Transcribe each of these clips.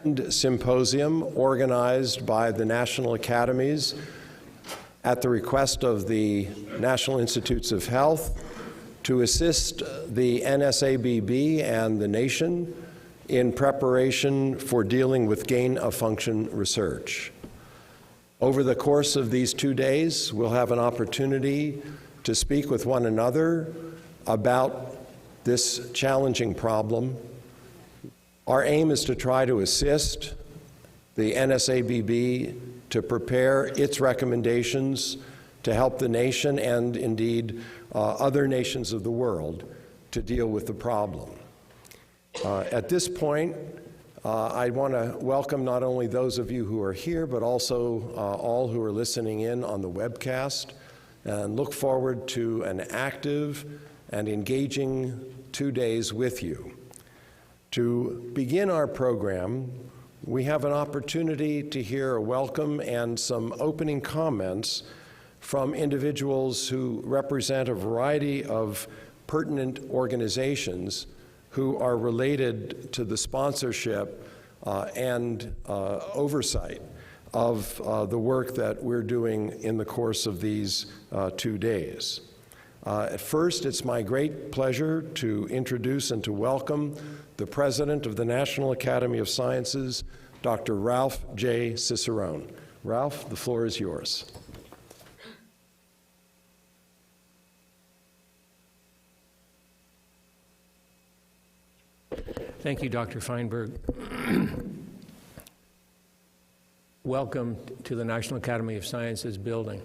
Symposium organized by the National Academies at the request of the National Institutes of Health to assist the NSABB and the nation in preparation for dealing with gain-of-function research. Over the course of these 2 days, we'll have an opportunity to speak with one another about this challenging problem. Our aim is to try to assist the NSABB to prepare its recommendations to help the nation and indeed other nations of the world to deal with the problem. At this point, I want to welcome not only those of you who are here, but also all who are listening in on the webcast, and look forward to an active and engaging 2 days with you. To begin our program, we have an opportunity to hear a welcome and some opening comments from individuals who represent a variety of pertinent organizations who are related to the sponsorship and oversight of the work that we're doing in the course of these 2 days. At first, it's my great pleasure to introduce and to welcome the President of the National Academy of Sciences, Dr. Ralph J. Cicerone. Ralph, the floor is yours. Thank you, Dr. Feinberg. Welcome to the National Academy of Sciences building.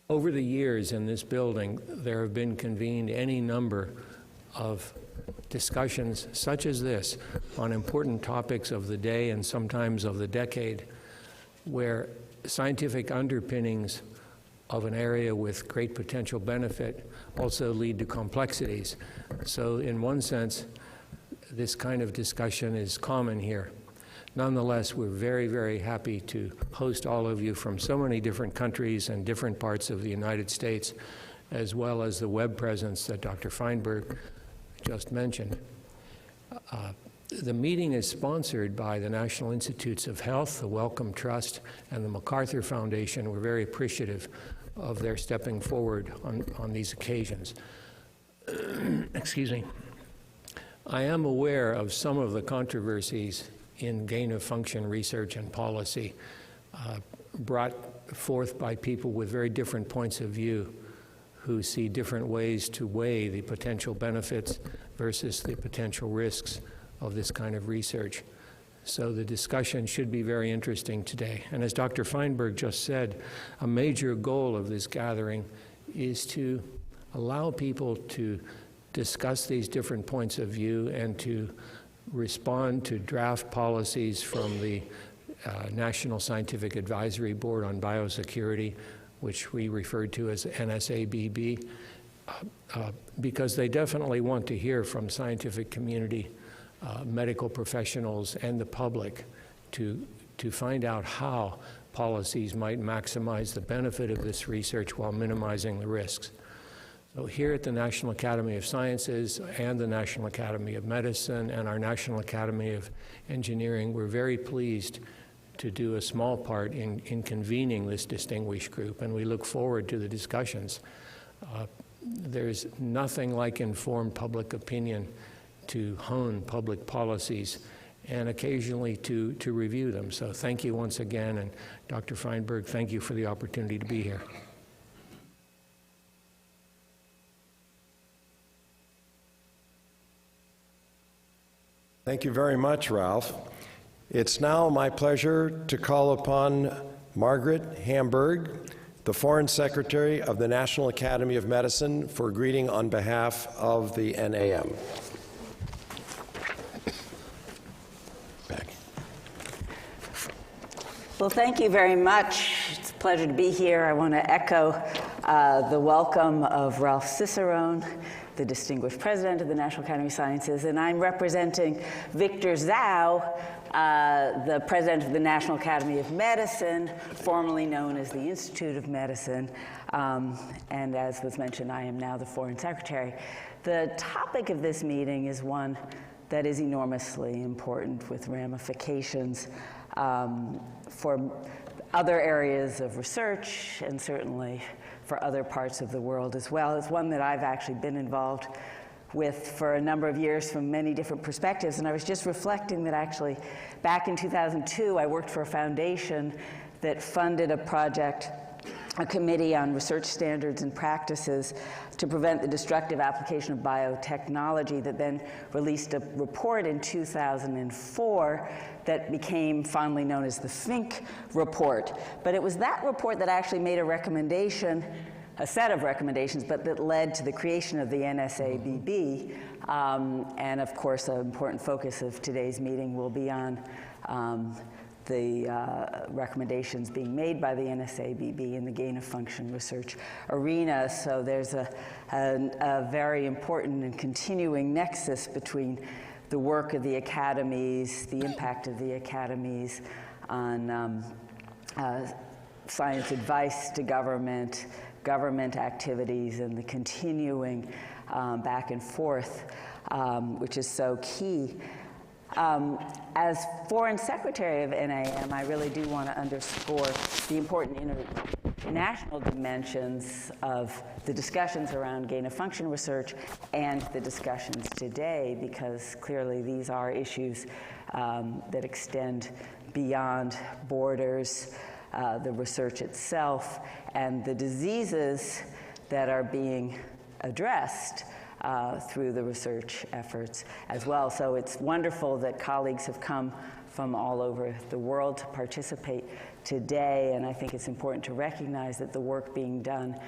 Over the years in this building, there have been convened any number of discussions such as this on important topics of the day and sometimes of the decade, where scientific underpinnings of an area with great potential benefit also lead to complexities. So in one sense, this kind of discussion is common here. Nonetheless, we're very, very happy to host all of you from so many different countries and different parts of the United States, as well as the web presence that Dr. Feinberg just mentioned. The meeting is sponsored by the National Institutes of Health, the Wellcome Trust, and the MacArthur Foundation. We're very appreciative of their stepping forward on these occasions. Excuse me. I am aware of some of the controversies in gain-of-function research and policy brought forth by people with very different points of view who see different ways to weigh the potential benefits versus the potential risks of this kind of research. So the discussion should be very interesting today. And as Dr. Feinberg just said, a major goal of this gathering is to allow people to discuss these different points of view and to respond to draft policies from the National Scientific Advisory Board on Biosecurity, which we refer to as NSABB, because they definitely want to hear from scientific community, medical professionals, and the public to find out how policies might maximize the benefit of this research while minimizing the risks. So here at the National Academy of Sciences and the National Academy of Medicine and our National Academy of Engineering, we're very pleased to do a small part in convening this distinguished group, and we look forward to the discussions. There's nothing like informed public opinion to hone public policies and occasionally to review them. So thank you once again, and Dr. Feinberg, thank you for the opportunity to be here. Thank you very much, Ralph. It's now my pleasure to call upon Margaret Hamburg, the Foreign Secretary of the National Academy of Medicine, for a greeting on behalf of the NAM. Well, thank you very much. It's a pleasure to be here. I want to echo the welcome of Ralph Cicerone, the distinguished president of the National Academy of Sciences, and I'm representing Victor Zhao, the president of the National Academy of Medicine, formerly known as the Institute of Medicine, and as was mentioned, I am now the Foreign Secretary. The topic of this meeting is one that is enormously important with ramifications for other areas of research and certainly for other parts of the world as well. It's one that I've actually been involved with for a number of years from many different perspectives. And I was just reflecting that actually back in 2002, I worked for a foundation that funded a project, a committee on research standards and practices to prevent the destructive application of biotechnology, that then released a report in 2004 that became fondly known as the Fink report. But it was that report that actually made a recommendation, a set of recommendations, but that led to the creation of the NSABB. And of course, an important focus of today's meeting will be on the recommendations being made by the NSABB in the gain-of-function research arena. So there's a very important and continuing nexus between the work of the academies, the impact of the academies on science advice to government, government activities, and the continuing back and forth, which is so key. As Foreign Secretary of NAM, I really do want to underscore the important international dimensions of the discussions around gain-of-function research and the discussions today, because clearly these are issues that extend beyond borders, the research itself, and the diseases that are being addressed through the research efforts as well. So it's wonderful that colleagues have come from all over the world to participate today, and I think it's important to recognize that the work being done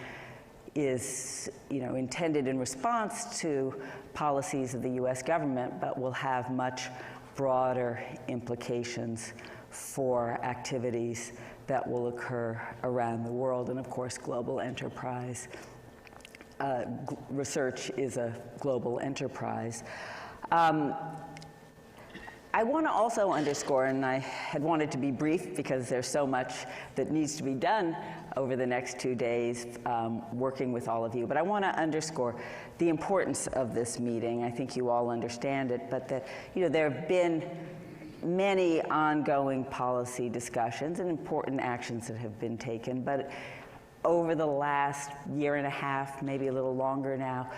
is, intended in response to policies of the US government, but will have much broader implications for activities that will occur around the world, and of course, global enterprise. Research is a global enterprise. I want to also underscore, and I had wanted to be brief because there's so much that needs to be done over the next 2 days working with all of you, but I want to underscore the importance of this meeting. I think you all understand it, but that there have been many ongoing policy discussions and important actions that have been taken, but over the last year and a half, maybe a little longer now,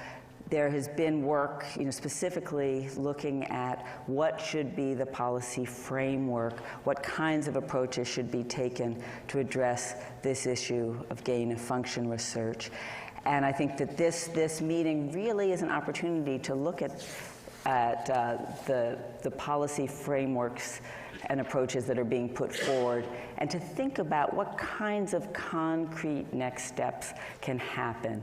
there has been work, specifically looking at what should be the policy framework, what kinds of approaches should be taken to address this issue of gain-of-function research. And I think that this meeting really is an opportunity to look at the policy frameworks and approaches that are being put forward, and to think about what kinds of concrete next steps can happen,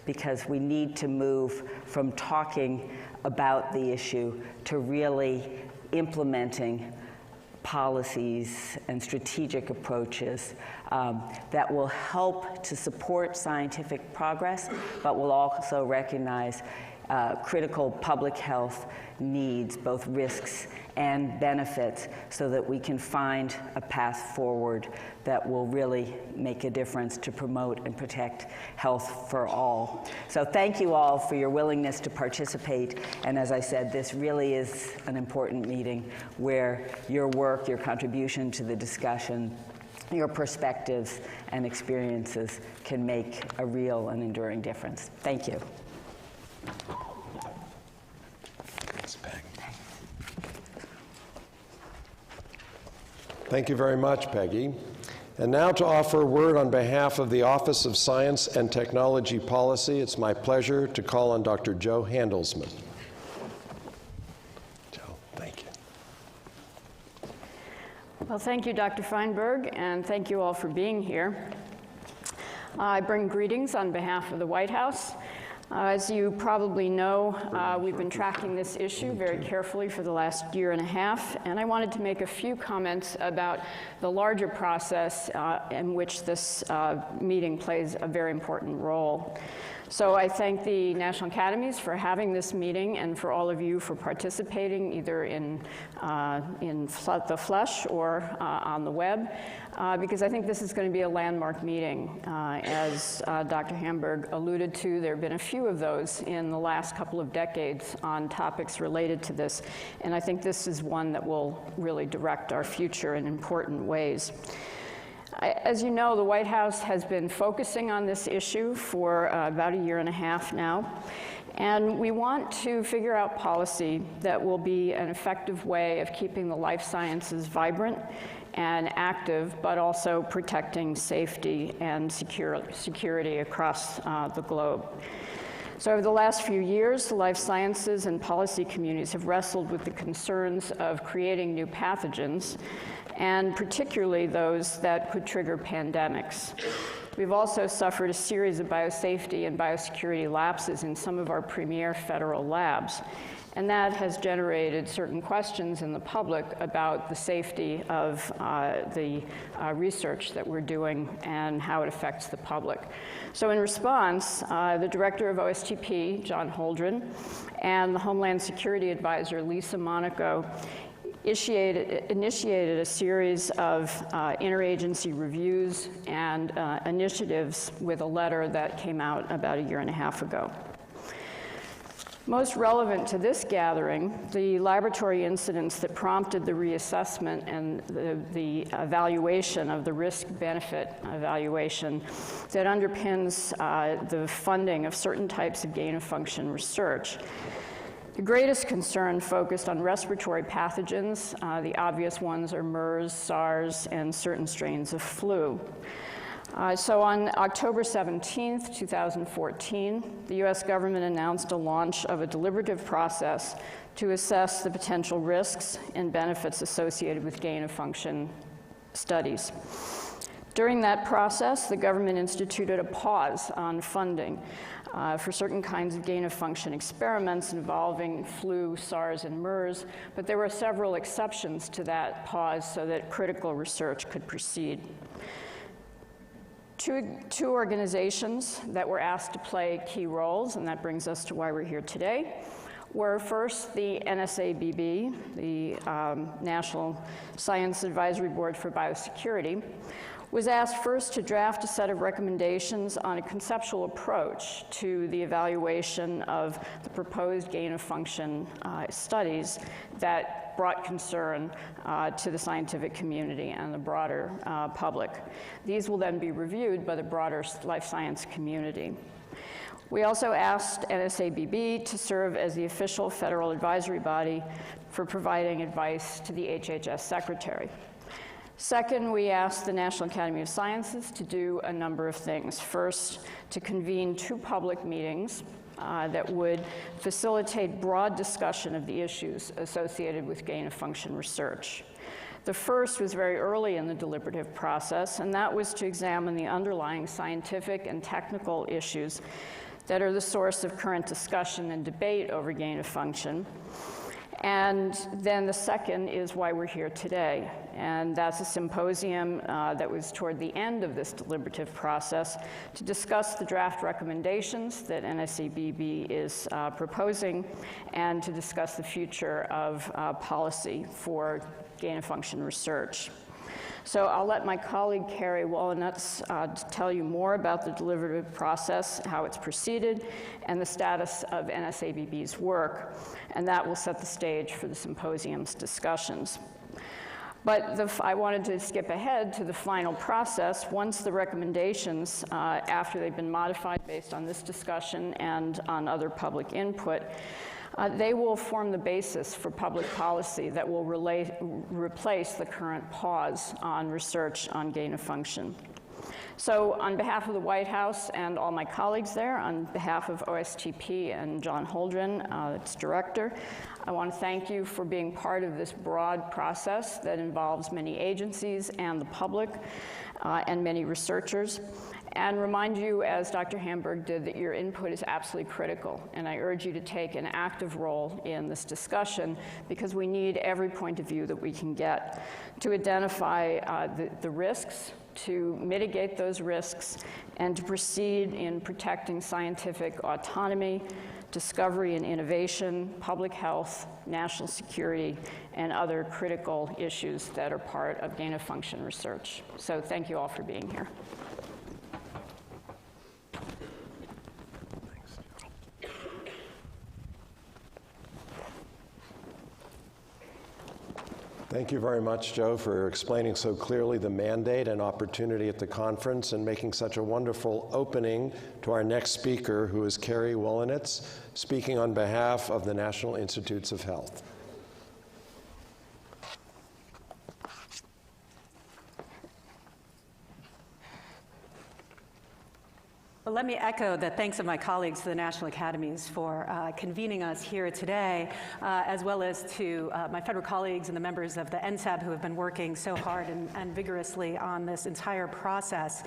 because we need to move from talking about the issue to really implementing policies and strategic approaches that will help to support scientific progress, but will also recognize critical public health needs, both risks and benefits, so that we can find a path forward that will really make a difference to promote and protect health for all. So thank you all for your willingness to participate. And as I said, this really is an important meeting where your work, your contribution to the discussion, your perspectives and experiences can make a real and enduring difference. Thank you. Thank you very much, Peggy. And now to offer a word on behalf of the Office of Science and Technology Policy, it's my pleasure to call on Dr. Joe Handelsman. Joe, thank you. Well, thank you, Dr. Feinberg, and thank you all for being here. I bring greetings on behalf of the White House. As you probably know, we've been tracking this issue very carefully for the last year and a half, and I wanted to make a few comments about the larger process in which this meeting plays a very important role. So I thank the National Academies for having this meeting and for all of you for participating either in the flesh or on the web, because I think this is going to be a landmark meeting. As Dr. Hamburg alluded to, there have been a few of those in the last couple of decades on topics related to this, and I think this is one that will really direct our future in important ways. As you know, the White House has been focusing on this issue for about a year and a half now, and we want to figure out policy that will be an effective way of keeping the life sciences vibrant and active, but also protecting safety and security across the globe. So over the last few years, the life sciences and policy communities have wrestled with the concerns of creating new pathogens, and particularly those that could trigger pandemics. We've also suffered a series of biosafety and biosecurity lapses in some of our premier federal labs, and that has generated certain questions in the public about the safety of the research that we're doing and how it affects the public. So in response, the director of OSTP, John Holdren, and the Homeland Security Advisor, Lisa Monaco, initiated a series of interagency reviews and initiatives with a letter that came out about a year and a half ago. Most relevant to this gathering, the laboratory incidents that prompted the reassessment and the evaluation of the risk-benefit evaluation that underpins the funding of certain types of gain-of-function research. The greatest concern focused on respiratory pathogens. The obvious ones are MERS, SARS, and certain strains of flu. So on October 17th, 2014, the US government announced a launch of a deliberative process to assess the potential risks and benefits associated with gain-of-function studies. During that process, the government instituted a pause on funding for certain kinds of gain-of-function experiments involving flu, SARS, and MERS, but there were several exceptions to that pause so that critical research could proceed. Two organizations that were asked to play key roles, and that brings us to why we're here today, were first the NSABB, the National Science Advisory Board for Biosecurity, was asked first to draft a set of recommendations on a conceptual approach to the evaluation of the proposed gain-of-function studies that brought concern to the scientific community and the broader public. These will then be reviewed by the broader life science community. We also asked NSABB to serve as the official federal advisory body for providing advice to the HHS secretary. Second, we asked the National Academy of Sciences to do a number of things. First, to convene 2 public meetings that would facilitate broad discussion of the issues associated with gain-of-function research. The first was very early in the deliberative process, and that was to examine the underlying scientific and technical issues that are the source of current discussion and debate over gain-of-function. And then the second is why we're here today. And that's a symposium that was toward the end of this deliberative process to discuss the draft recommendations that NSABB is proposing and to discuss the future of policy for gain-of-function research. So I'll let my colleague Carrie Wolynets tell you more about the deliberative process, how it's proceeded, and the status of NSABB's work, and that will set the stage for the symposium's discussions. But I wanted to skip ahead to the final process. Once the recommendations, after they've been modified based on this discussion and on other public input, they will form the basis for public policy that will replace the current pause on research on gain-of-function. So on behalf of the White House and all my colleagues there, on behalf of OSTP and John Holdren, its director, I want to thank you for being part of this broad process that involves many agencies and the public and many researchers. And remind you, as Dr. Hamburg did, that your input is absolutely critical. And I urge you to take an active role in this discussion because we need every point of view that we can get to identify the risks, to mitigate those risks and to proceed in protecting scientific autonomy, discovery and innovation, public health, national security, and other critical issues that are part of gain-of-function research. So thank you all for being here. Thank you very much, Joe, for explaining so clearly the mandate and opportunity at the conference and making such a wonderful opening to our next speaker, who is Carrie Wolynitz, speaking on behalf of the National Institutes of Health. Well, let me echo the thanks of my colleagues to the National Academies for convening us here today, as well as to my federal colleagues and the members of the NSAB who have been working so hard and vigorously on this entire process.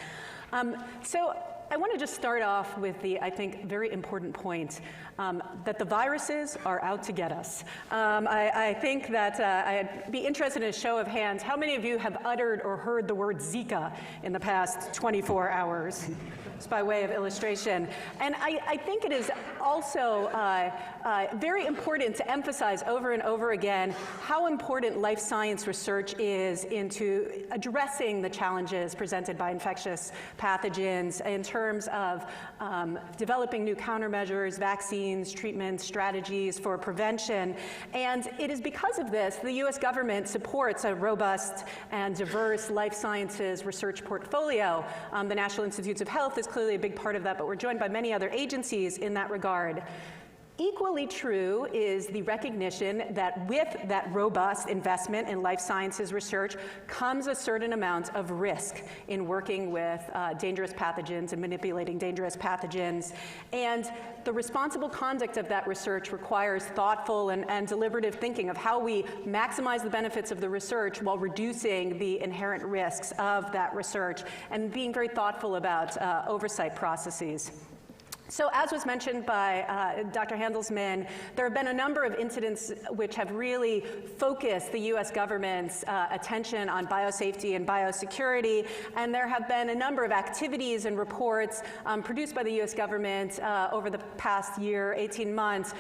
So I want to just start off with the, I think, very important point that the viruses are out to get us. I think that I'd be interested in a show of hands. How many of you have uttered or heard the word Zika in the past 24 hours? Just by way of illustration. And I think it is also very important to emphasize over and over again how important life science research is into addressing the challenges presented by infectious pathogens in terms of developing new countermeasures, vaccines, treatments, strategies for prevention. And it is because of this the U.S. government supports a robust and diverse life sciences research portfolio. The National Institutes of Health is clearly a big part of that, but we're joined by many other agencies in that regard. Equally true is the recognition that with that robust investment in life sciences research comes a certain amount of risk in working with dangerous pathogens and manipulating dangerous pathogens. And the responsible conduct of that research requires thoughtful and deliberative thinking of how we maximize the benefits of the research while reducing the inherent risks of that research and being very thoughtful about oversight processes. So as was mentioned by Dr. Handelsman, there have been a number of incidents which have really focused the U.S. government's attention on biosafety and biosecurity, and there have been a number of activities and reports produced by the U.S. government over the past year, 18 months,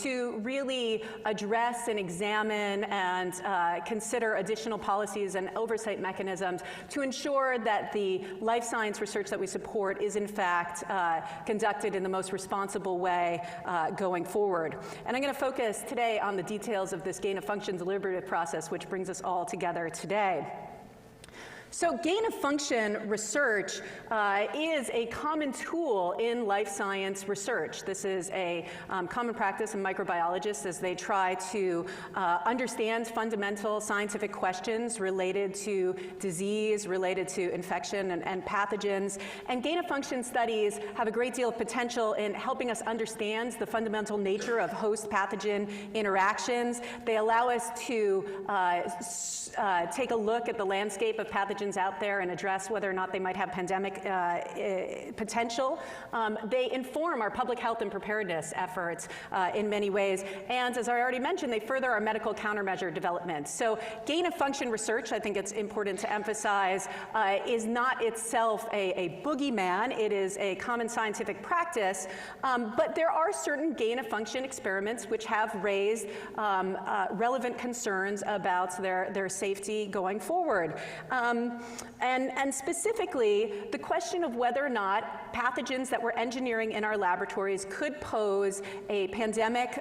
to really address and examine and consider additional policies and oversight mechanisms to ensure that the life science research that we support is in fact conducted in the most responsible way going forward. And I'm going to focus today on the details of this gain-of-function deliberative process, which brings us all together today. So gain-of-function research is a common tool in life science research. This is a common practice in microbiologists as they try to understand fundamental scientific questions related to disease, related to infection and pathogens. And gain-of-function studies have a great deal of potential in helping us understand the fundamental nature of host-pathogen interactions. They allow us to take a look at the landscape of pathogens out there and address whether or not they might have pandemic potential. They inform our public health and preparedness efforts in many ways. And as I already mentioned, they further our medical countermeasure development. So gain-of-function research, I think it's important to emphasize, is not itself a boogeyman. It is a common scientific practice. But there are certain gain-of-function experiments which have raised relevant concerns about their safety going forward. And specifically, the question of whether or not pathogens that we're engineering in our laboratories could pose a pandemic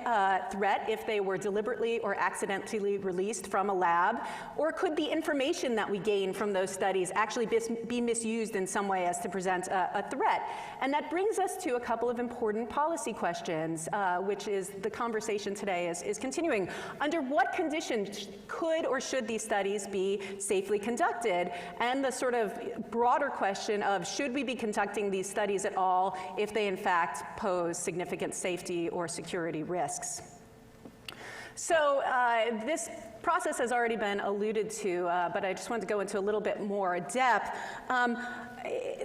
threat if they were deliberately or accidentally released from a lab, or could the information that we gain from those studies actually be misused in some way as to present a threat? And that brings us to a couple of important policy questions, which is the conversation today is continuing. Under what conditions could or should these studies be safely conducted? And the sort of broader question of should we be conducting these studies at all if they in fact pose significant safety or security risks? So this process has already been alluded to, but I just wanted to go into a little bit more depth.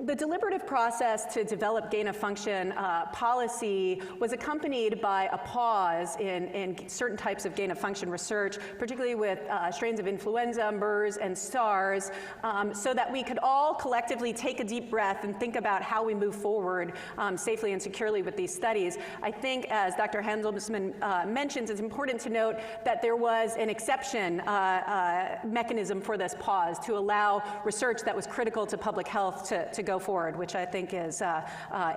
The deliberative process to develop gain-of-function policy was accompanied by a pause in certain types of gain-of-function research, particularly with strains of influenza, MERS, and SARS, so that we could all collectively take a deep breath and think about how we move forward safely and securely with these studies. I think, as Dr. Handelsman mentions, it's important to note that there was an exception mechanism for this pause to allow research that was critical to public health to go forward, which I think is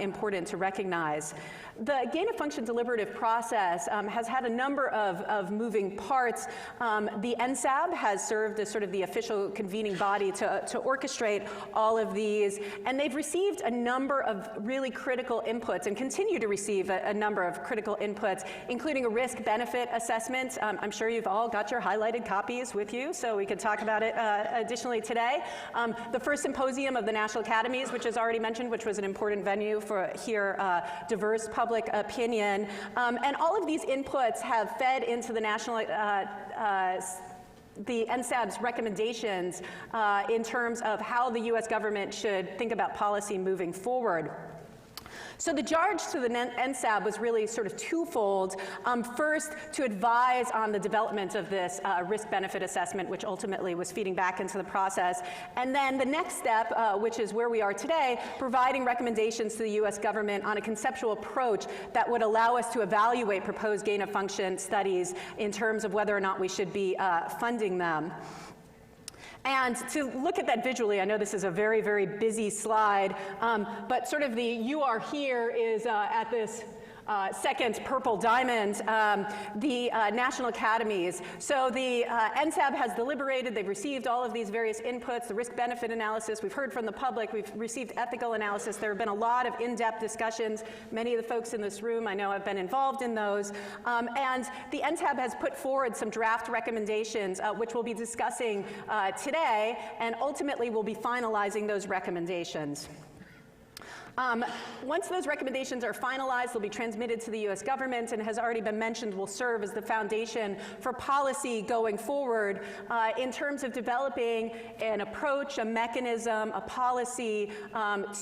important to recognize. The gain-of-function deliberative process has had a number of moving parts. The NSAB has served as sort of the official convening body to orchestrate all of these, and they've received a number of really critical inputs and continue to receive a number of critical inputs, including a risk-benefit assessment. I'm sure you've all got your highlighted copies with you, so we could talk about it additionally today. The first symposium of the National Academies, which is already mentioned, which was an important venue for hear diverse public opinion. And all of these inputs have fed into the the NSAB's recommendations in terms of how the US government should think about policy moving forward. So the charge to the NSAB was really sort of twofold. First, to advise on the development of this risk-benefit assessment, which ultimately was feeding back into the process. And then the next step, which is where we are today, providing recommendations to the US government on a conceptual approach that would allow us to evaluate proposed gain-of-function studies in terms of whether or not we should be funding them. And to look at that visually, I know this is a very, very busy slide, but sort of the "you are here" is at this second purple diamond, the National Academies. So the NSAB has deliberated, they've received all of these various inputs, the risk-benefit analysis, we've heard from the public, we've received ethical analysis, there have been a lot of in-depth discussions. Many of the folks in this room I know have been involved in those. And the NSAB has put forward some draft recommendations, which we'll be discussing today, and ultimately we'll be finalizing those recommendations. Once those recommendations are finalized, they'll be transmitted to the US government, and has already been mentioned, will serve as the foundation for policy going forward in terms of developing an approach, a mechanism, a policy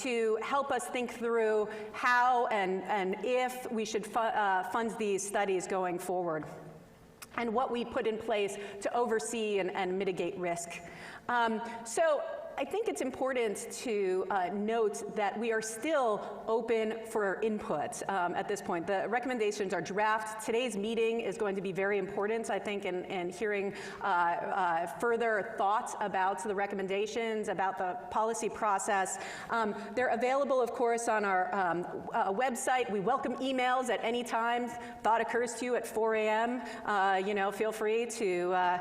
to help us think through how and if we should fund these studies going forward, and what we put in place to oversee and mitigate risk. So I think it's important to note that we are still open for input at this point. The recommendations are draft. Today's meeting is going to be very important, I think, in hearing further thoughts about the recommendations, about the policy process. They're available, of course, on our website. We welcome emails at any time. Thought occurs to you at 4 a.m., feel free to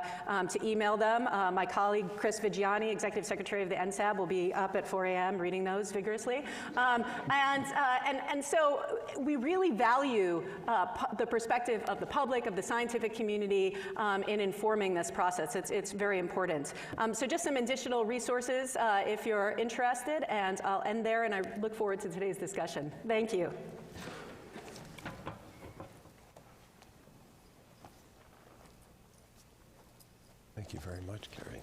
email them. My colleague, Chris Vigiani, Executive Secretary of the NSAB, will be up at 4 a.m. reading those vigorously. And so we really value the perspective of the public, of the scientific community in informing this process. It's very important. So just some additional resources if you're interested, and I'll end there, and I look forward to today's discussion. Thank you. Thank you very much, Carrie.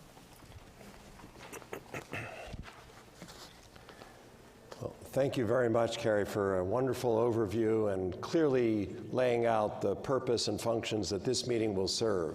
Well, thank you very much, Carrie, for a wonderful overview and clearly laying out the purpose and functions that this meeting will serve.